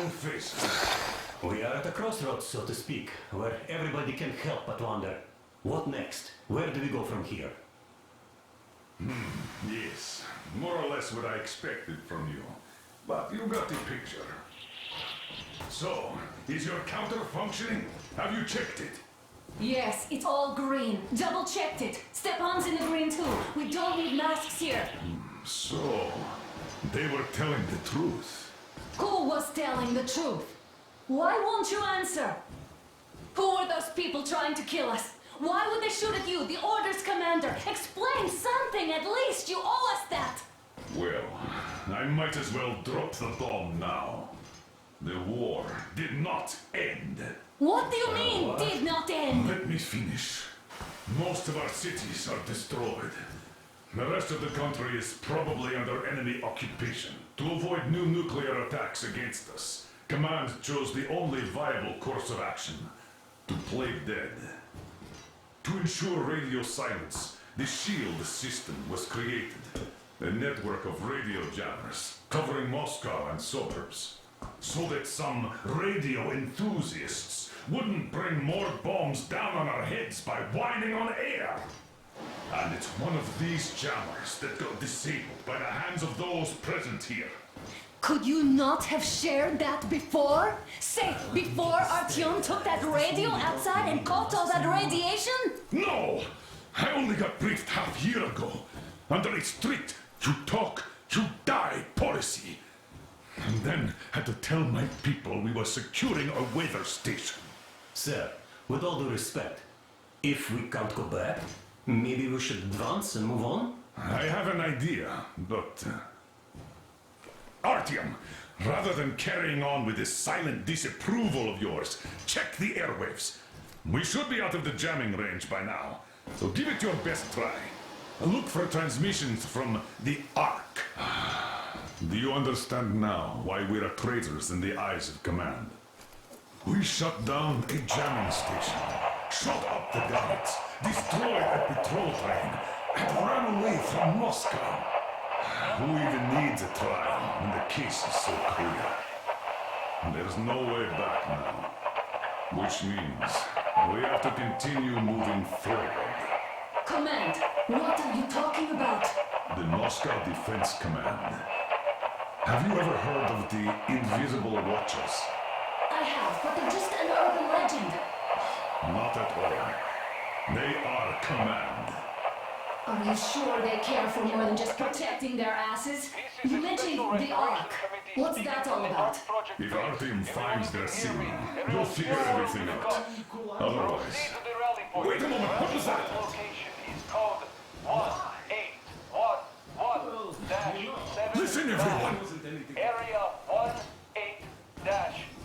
own faces. We are at a crossroads, so to speak, where everybody can help but wonder, what next? Where do we go from here? Yes, more or less what I expected from you. But you got the picture. So, is your counter functioning? Have you checked it? Yes, it's all green. Double checked it. Stepan's in the green too. We don't need masks here. So, they were telling the truth. Who was telling the truth? Why won't you answer? Who were those people trying to kill us? Why would they shoot at you, the Order's commander? Explain something at least. You owe us that. Well, I might as well drop the bomb now. The war did not end. What do you mean, did not end? Let me finish. Most of our cities are destroyed. The rest of the country is probably under enemy occupation. To avoid new nuclear attacks against us, Command chose the only viable course of action: to play dead. To ensure radio silence, the SHIELD system was created. A network of radio jammers covering Moscow and suburbs. So that some radio enthusiasts wouldn't bring more bombs down on our heads by whining on air. And it's one of these jammers that got disabled by the hands of those present here. Could you not have shared that before? Say, before Artyom took that radio outside and caught all that radiation? No! I only got briefed half year ago. Under a strict, you talk, you die policy. And then had to tell my people we were securing a weather station. Sir, with all due respect, if we can't go back, maybe we should advance and move on? I have an idea, but... Artyom, rather than carrying on with this silent disapproval of yours, check the airwaves. We should be out of the jamming range by now, so give it your best try. Look for transmissions from the Ark. Do you understand now why we're traitors in the eyes of Command? We shut down a jamming station, shot up the guards, destroyed a patrol train, and ran away from Moscow. Who even needs a trial when the case is so clear? There's no way back now. Which means we have to continue moving forward. Command, what are you talking about? The Moscow Defense Command. Have you ever heard of the Invisible Watchers? I have, but they're just an urban legend. Not at all. They are Command. Are you sure they care for more than just protecting their asses? You mentioned the Ark. What's that all about? If Artyom finds their signal, you'll figure everything out. Otherwise... Wait a moment, what was that? Listen, everyone! Area 18-5.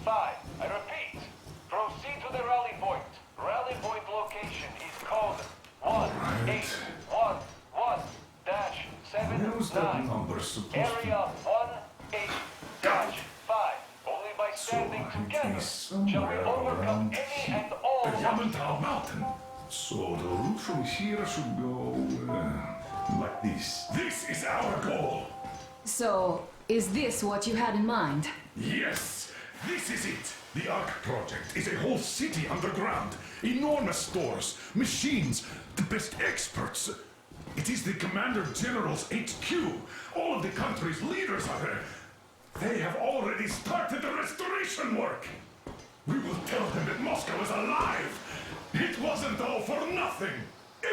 I repeat, proceed to the rally point. Rally point location is code 1811-79. that number supposed Area to... 18-5. Only by standing together shall we overcome any and all the Yamantau Mountain. So the route from here should go... like this. This is our goal! So, is this what you had in mind? Yes, this is it. The Ark project is a whole city underground. Enormous stores, machines, the best experts. It is the Commander General's HQ. All of the country's leaders are there. They have already started the restoration work. We will tell them that Moscow is alive. It wasn't all for nothing.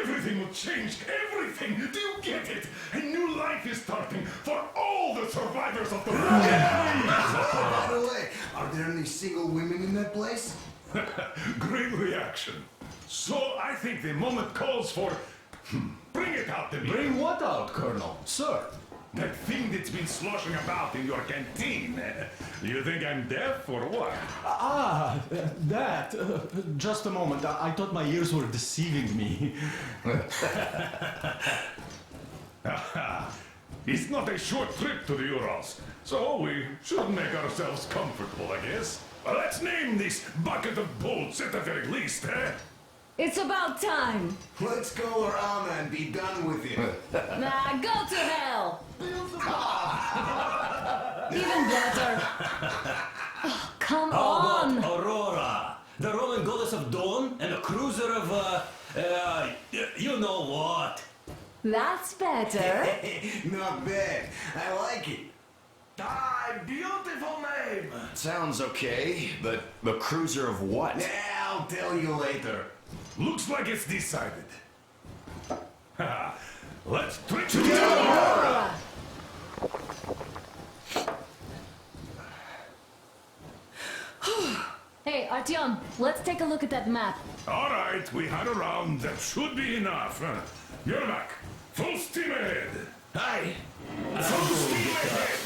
Everything will change, everything! Do you get it? A new life is starting for all the survivors of the war! By the way, are there any single women in that place? Great reaction. So I think the moment calls for... Bring it out, Dmitry. Bring what out, Colonel? Sir? That thing that's been sloshing about in your canteen. You think I'm deaf or what? That. Just a moment. I thought my ears were deceiving me. It's not a short trip to the Urals, so we should make ourselves comfortable, I guess. Well, let's name this bucket of bolts at the very least, eh? It's about time. Let's go around and be done with it. Nah, go to hell. Even better. Come How on! about Aurora, the Roman goddess of dawn, and a cruiser of, you know what? That's better. Not bad. I like it. Ah, beautiful name! Sounds okay, but a cruiser of what? Yeah, I'll tell you later. Looks like it's decided. Let's trick you. Aurora! Hey, Artyom, let's take a look at that map. All right, we had a round. That should be enough. You're back. Full steam ahead. Hi! Full steam ahead.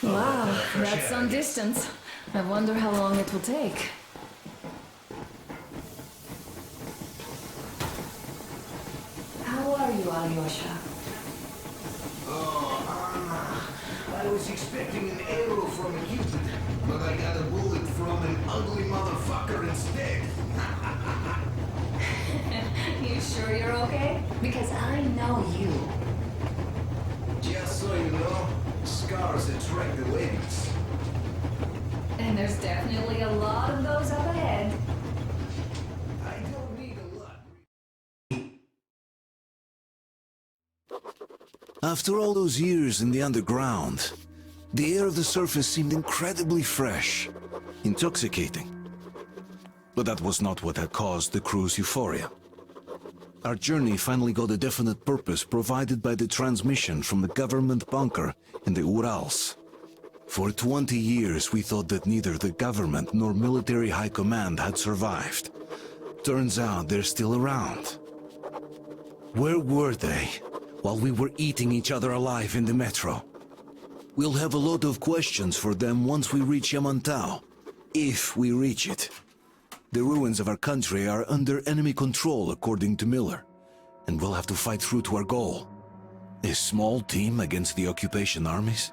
Wow, that's some distance. I wonder how long it will take. How are you, Alyosha? I was expecting an arrow from a Cupid, but I got a bullet from an ugly motherfucker instead. You sure you're okay? Because I know you. Just so you know, scars attract the ladies. And there's definitely a lot of those up ahead. I don't need a lot. After all those years in the underground, the air of the surface seemed incredibly fresh, intoxicating. But that was not what had caused the crew's euphoria. Our journey finally got a definite purpose provided by the transmission from the government bunker in the Urals. For 20 years we thought that neither the government nor military high command had survived. Turns out they're still around. Where were they while we were eating each other alive in the metro? We'll have a lot of questions for them once we reach Yamantau, if we reach it. The ruins of our country are under enemy control, according to Miller, and we'll have to fight through to our goal. A small team against the occupation armies?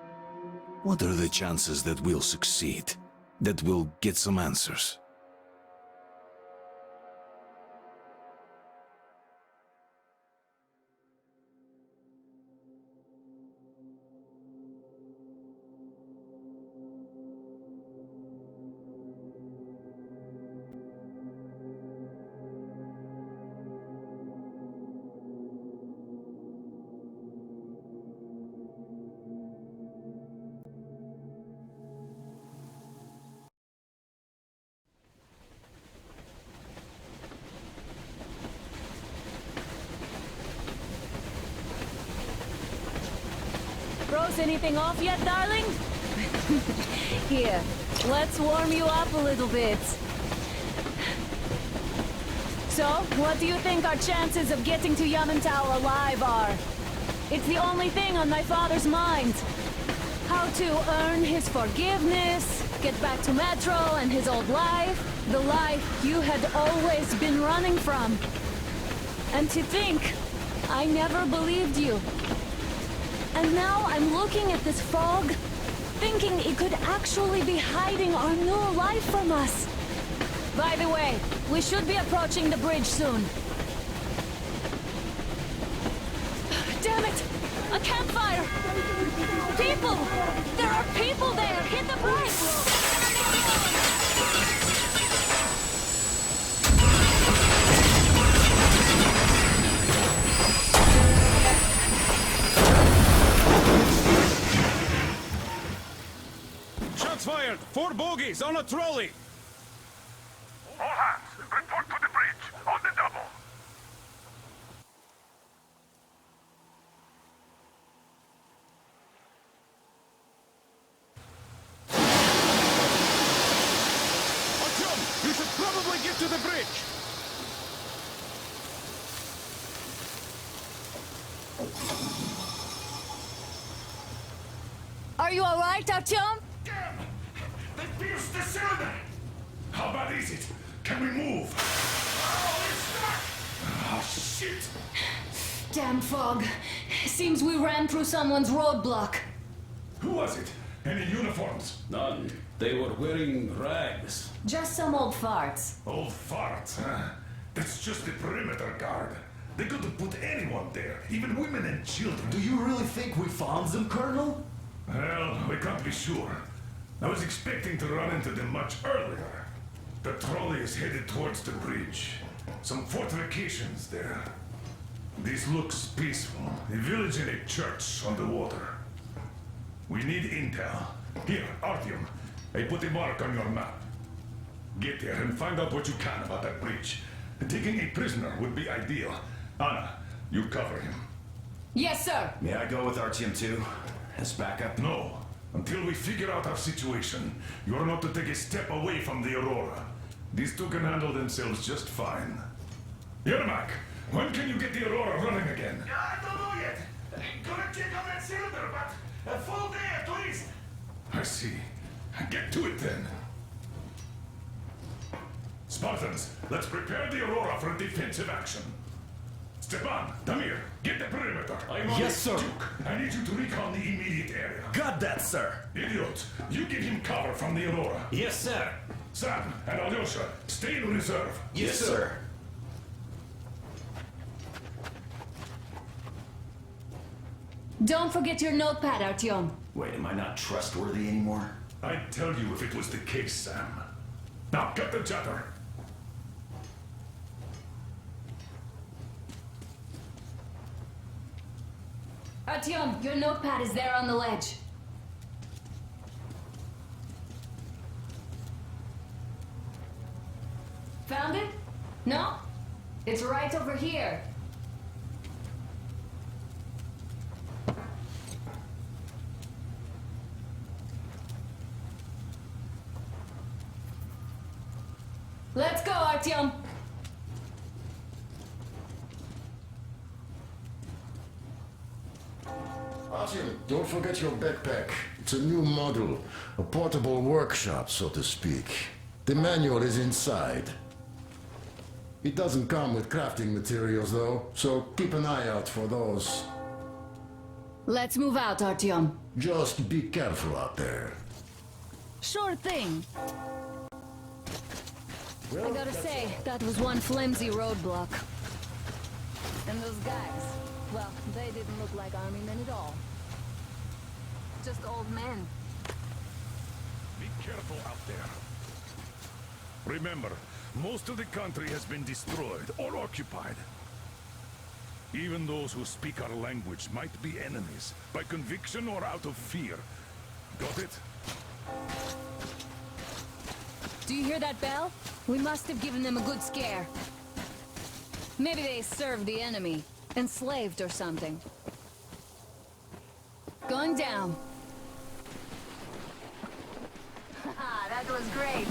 What are the chances that we'll succeed, that we'll get some answers? Froze anything off yet, darling? Here, let's warm you up a little bit. So, what do you think our chances of getting to Yamantau alive are? It's the only thing on my father's mind. How to earn his forgiveness, get back to Metro and his old life, the life you had always been running from. And to think, I never believed you. And now I'm looking at this fog, thinking it could actually be hiding our new life from us. By the way, we should be approaching the bridge soon. Damn it! A campfire! People! There are people there! Hit the brakes! Shots fired! 4 bogies on a trolley! All hands, report to the bridge, on the double. Artyom, you should probably get to the bridge! Are you alright, Artyom? Damn! They pierced the cylinder! How bad is it? Can we move? Oh, it's stuck! Ah, shit! Damn fog. Seems we ran through someone's roadblock. Who was it? Any uniforms? None. They were wearing rags. Just some old farts. Old farts, huh? That's just the perimeter guard. They could have put anyone there, even women and children. Do you really think we found them, Colonel? Well, we can't be sure. I was expecting to run into them much earlier. The trolley is headed towards the bridge. Some fortifications there. This looks peaceful. A village and a church on the water. We need intel. Here, Artyom. I put a mark on your map. Get there and find out what you can about that bridge. Taking a prisoner would be ideal. Anna, you cover him. Yes, sir. May I go with Artyom too? As backup? No. Until we figure out our situation, you are not to take a step away from the Aurora. These two can handle themselves just fine. Yermak, when can you get the Aurora running again? I don't know yet. Gonna check on that cylinder, but a full day at least. I see. Get to it then. Spartans, let's prepare the Aurora for defensive action. Stepan, Damir, get the perimeter. Yes, sir. Duke, I need you to recon the immediate area. Got that, sir. Idiot, you give him cover from the Aurora. Yes, sir. Sam and Alyosha, stay in reserve. Yes, sir. Don't forget your notepad, Artyom. Wait, am I not trustworthy anymore? I'd tell you if it was the case, Sam. Now, cut the chatter. Artyom, your notepad is there on the ledge. Found it? No? It's right over here. Let's go, Artyom. Artyom, don't forget your backpack. It's a new model, a portable workshop, so to speak. The manual is inside. It doesn't come with crafting materials, though, so keep an eye out for those. Let's move out, Artyom. Just be careful out there. Sure thing. I gotta say, that was one flimsy roadblock. And those guys, well, they didn't look like army men at all. Just old men. Be careful out there. Remember, most of the country has been destroyed or occupied. Even those who speak our language might be enemies, by conviction or out of fear. Got it? Do you hear that bell? We must have given them a good scare. Maybe they served the enemy, enslaved or something. Going down. Haha, that was great.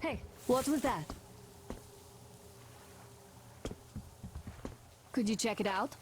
Hey, what was that? Could you check it out?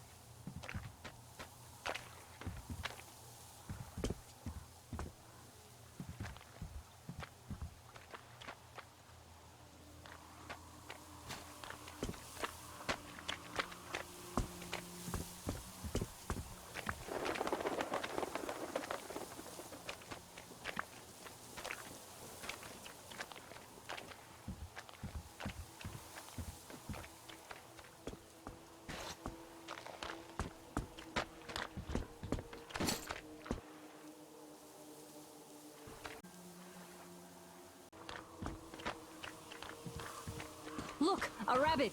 Look, a rabbit!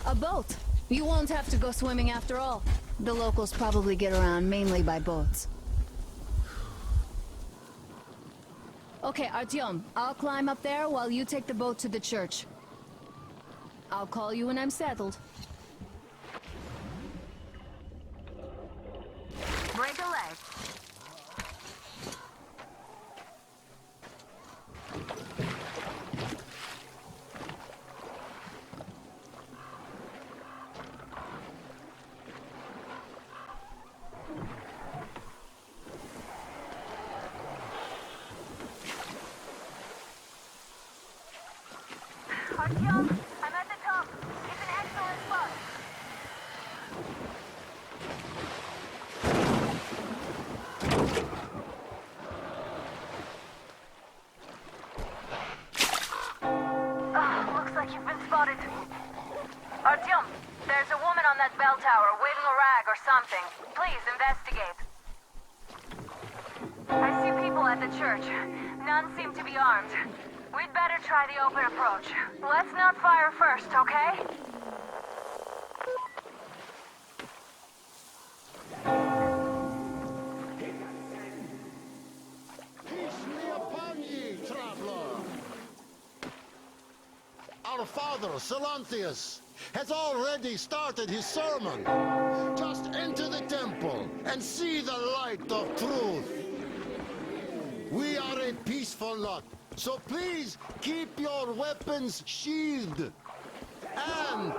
A boat! You won't have to go swimming after all. The locals probably get around mainly by boats. Okay, Artyom, I'll climb up there while you take the boat to the church. I'll call you when I'm settled. Break a leg. Artyom, I'm at the top. It's an excellent spot. Looks like you've been spotted. Artyom, there's a woman on that bell tower waving a rag or something. Please investigate. I see people at the church. None seem to be armed. We'd better try the open approach. Let's not fire first, okay? Peace be upon ye, traveler. Our father, Silanthius, has already started his sermon. Just enter the temple and see the light of truth. We are a peaceful lot, so please keep your weapons sheathed. And...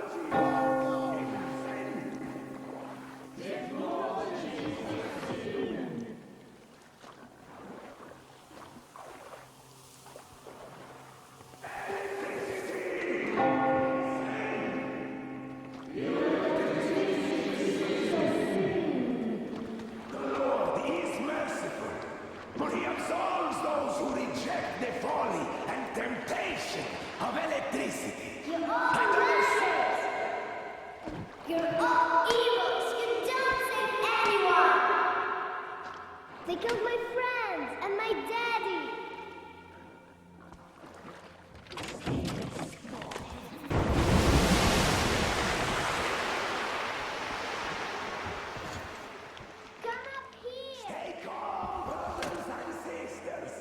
They killed my friends and my daddy. Come up here. Stay calm, brothers and sisters.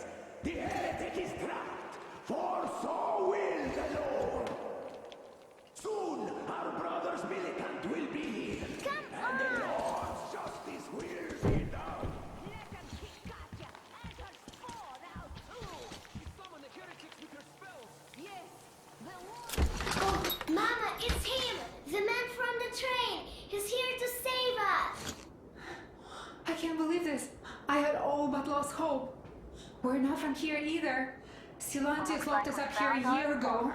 The heretic is trapped, for so will the Lord. Soon our brother's militant will be here, and the Lord's justice will be done. Oh, Mama, it's him! The man from the train! He's here to save us! I can't believe this. I had all but lost hope. We're not from here either. Silanthius locked us up here a year ago.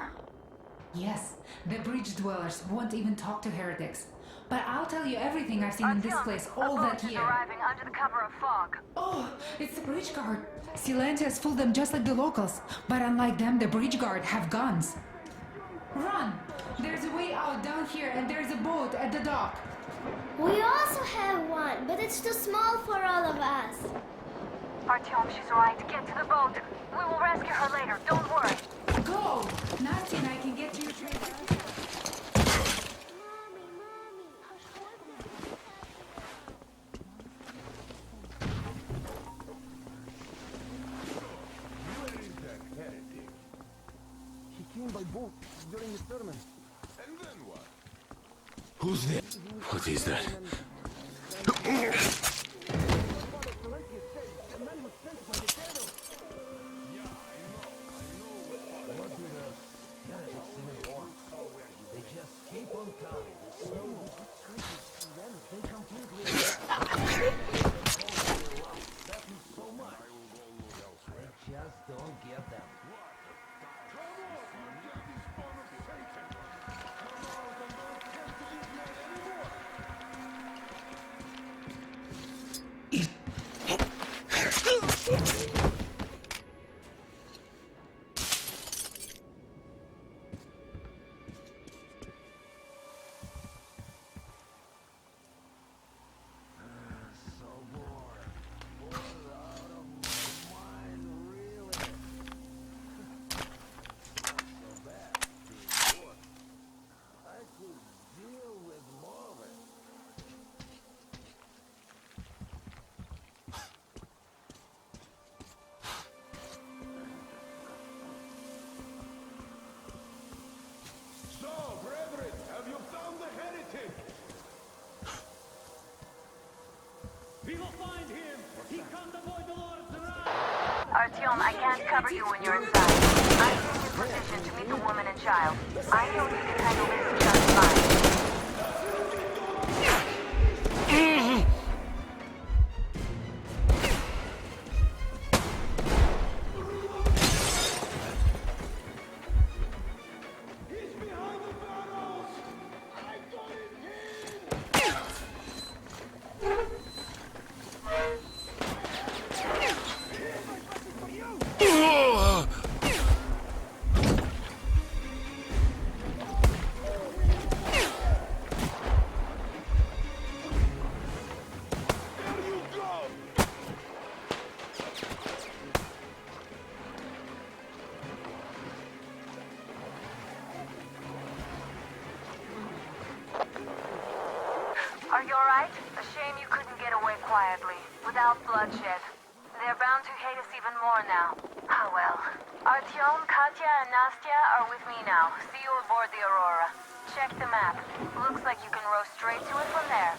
Yes, the bridge dwellers won't even talk to heretics. But I'll tell you everything I've seen in this place all that year. Arriving under the cover of fog. Oh, it's the bridge guard. Silanthius fooled them just like the locals. But unlike them, the bridge guard have guns. Run! There's a way out down here and there's a boat at the dock. We also have one, but it's too small for all of us. Artyom, she's right. Get to the boat. We will rescue her later. Don't worry. Go! Nasty and I can get you straight out. By boat during his sermon. And then what? Who's there? What is that? Artyom, I can't cover you when you're inside. I'm in position to meet the woman and child. I know you can handle this just fine. hate us even more now. Ah, well. Artyom, Katya, and Nastya are with me now. See you aboard the Aurora. Check the map. Looks like you can row straight to it from there.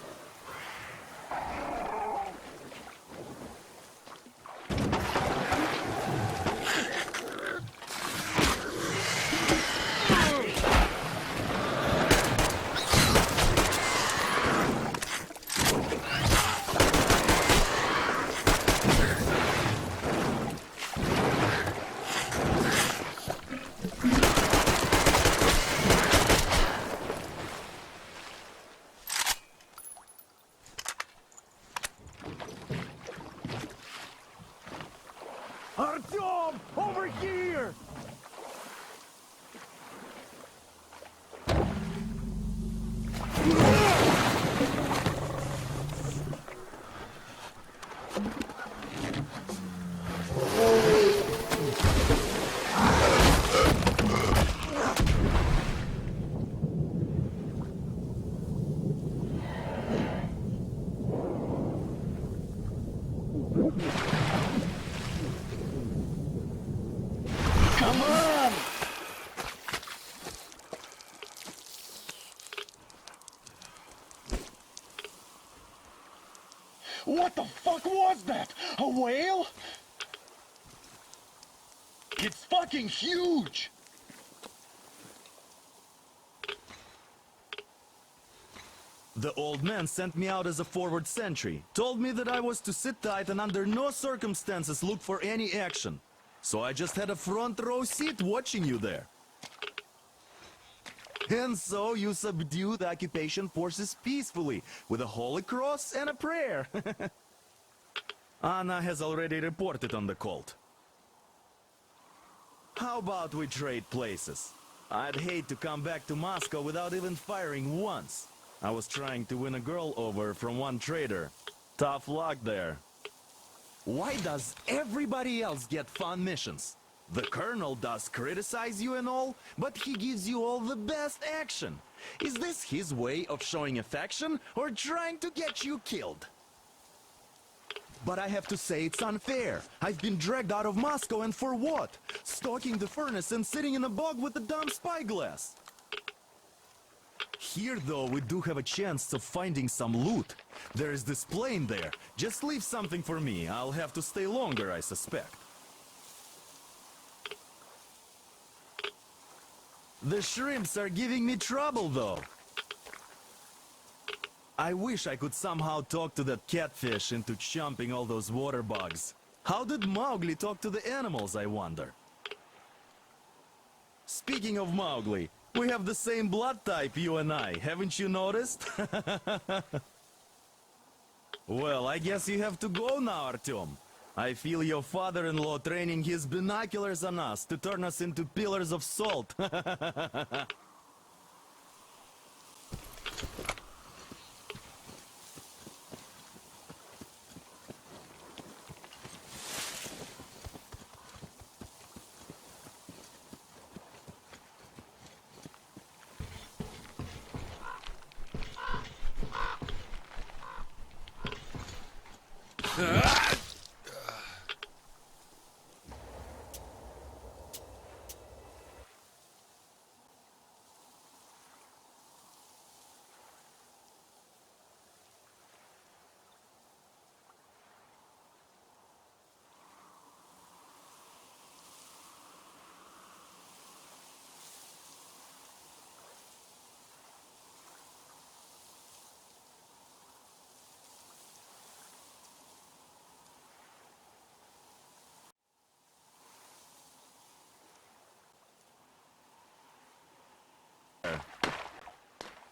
Artyom, over here! Come on! What the fuck was that? A whale? It's fucking huge! The old man sent me out as a forward sentry, told me that I was to sit tight and under no circumstances look for any action. So I just had a front row seat watching you there. And so you subdued the occupation forces peacefully, with a holy cross and a prayer. Anna has already reported on the cult. How about we trade places? I'd hate to come back to Moscow without even firing once. I was trying to win a girl over from one trader. Tough luck there. Why does everybody else get fun missions? The colonel does criticize you and all, but he gives you all the best action. Is this his way of showing affection or trying to get you killed? But I have to say it's unfair. I've been dragged out of Moscow, and for what? Stalking the furnace and sitting in a bog with a dumb spyglass. Here, though, we do have a chance of finding some loot. There is this plane there. Just leave something for me. I'll have to stay longer, I suspect. The shrimps are giving me trouble, though. I wish I could somehow talk to that catfish into chomping all those water bugs. How did Mowgli talk to the animals, I wonder? Speaking of Mowgli, we have the same blood type, you and I. Haven't you noticed? Well, I guess you have to go now, Artyom. I feel your father-in-law training his binoculars on us to turn us into pillars of salt.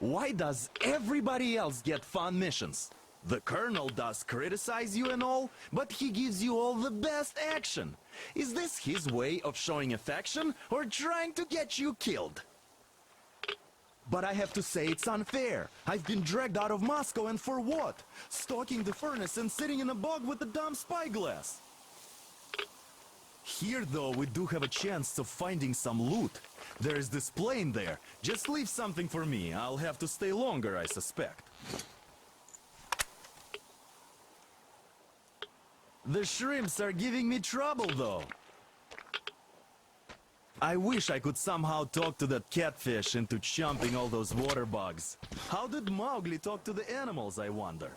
Why does everybody else get fun missions? The colonel does criticize you and all, but he gives you all the best action. Is this his way of showing affection or trying to get you killed? But I have to say it's unfair. I've been dragged out of Moscow, and for what? Stalking the furnace and sitting in a bog with a dumb spyglass. Here, though, we do have a chance of finding some loot. There is this plane there. Just leave something for me. I'll have to stay longer, I suspect. The shrimps are giving me trouble, though. I wish I could somehow talk to that catfish into chomping all those water bugs. How did Mowgli talk to the animals, I wonder?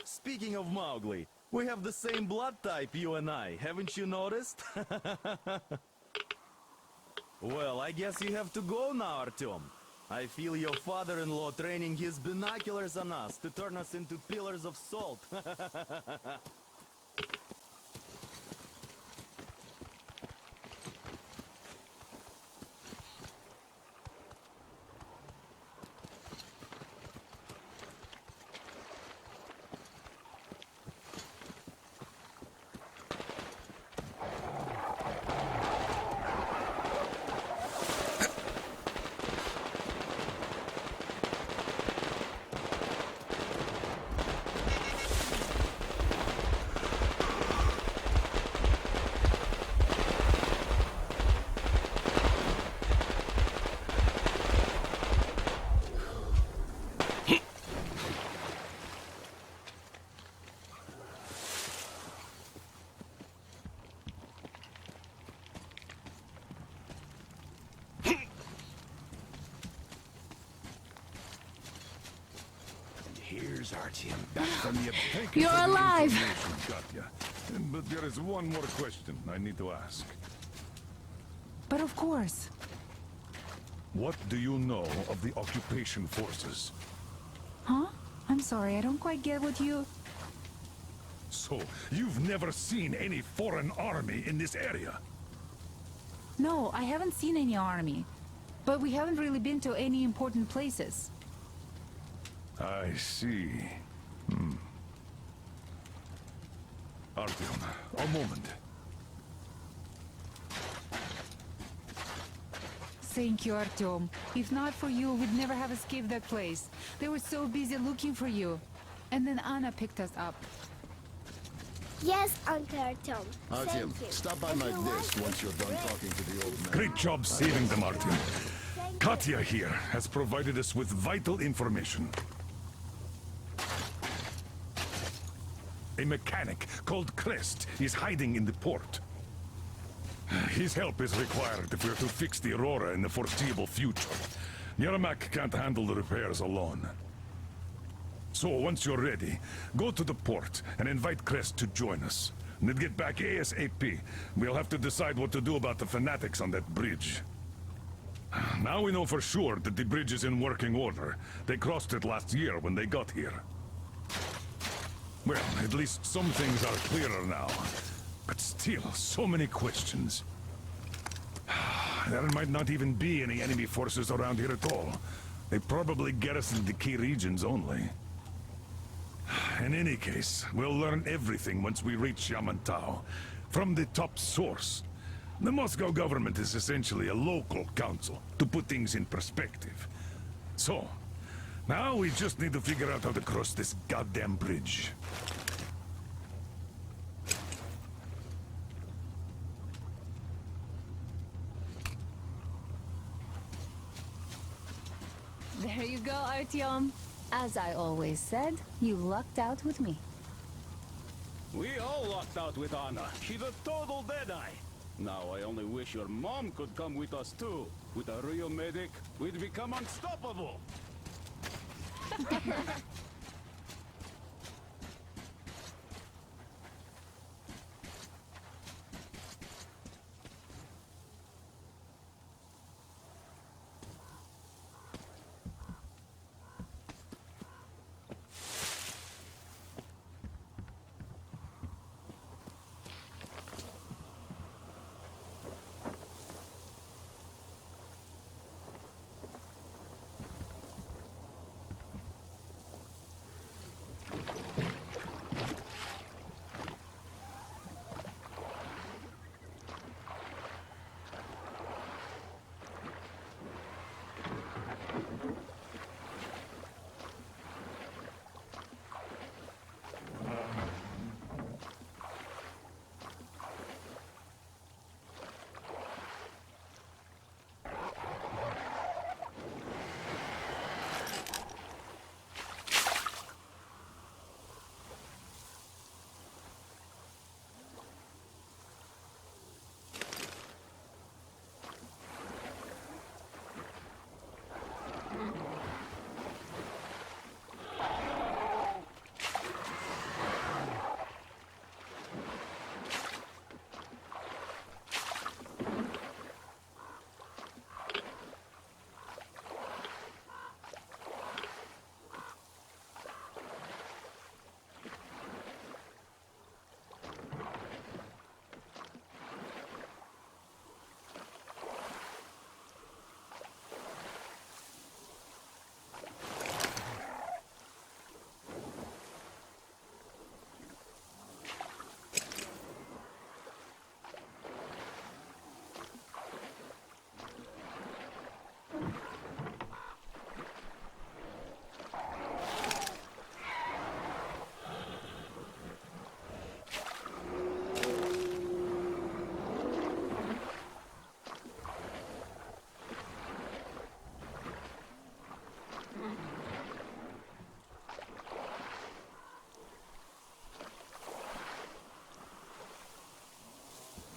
Speaking of Mowgli, we have the same blood type, you and I. Haven't you noticed? Well, I guess you have to go now, Artyom. I feel your father-in-law training his binoculars on us to turn us into pillars of salt. Here's Artyom back from the... You're alive! Katya. But there is one more question I need to ask. But of course. What do you know of the occupation forces? Huh? I'm sorry, I don't quite get what you... So, you've never seen any foreign army in this area? No, I haven't seen any army. But we haven't really been to any important places. I see. Artyom, a moment. Thank you, Artyom. If not for you, we'd never have escaped that place. They were so busy looking for you. And then Anna picked us up. Yes, Uncle Artyom. Artyom, Thank you. stop by my desk once you're done talking to the old man. Great job saving them, Artyom. Katya here has provided us with vital information. A mechanic called Crest is hiding in the port. His help is required if we're to fix the Aurora in the foreseeable future. Yermak can't handle the repairs alone. So, once you're ready, go to the port and invite Crest to join us. And then get back ASAP. We'll have to decide what to do about the fanatics on that bridge. Now we know for sure that the bridge is in working order. They crossed it last year when they got here. Well, at least some things are clearer now. But still, so many questions. There might not even be any enemy forces around here at all. They probably garrisoned the key regions only. In any case, we'll learn everything once we reach Yamantau. From the top source. The Moscow government is essentially a local council, to put things in perspective. So, now we just need to figure out how to cross this goddamn bridge. There you go, Artyom. As I always said, you lucked out with me. We all lucked out with Anna. She's a total deadeye. Now I only wish your mom could come with us too. With a real medic, we'd become unstoppable.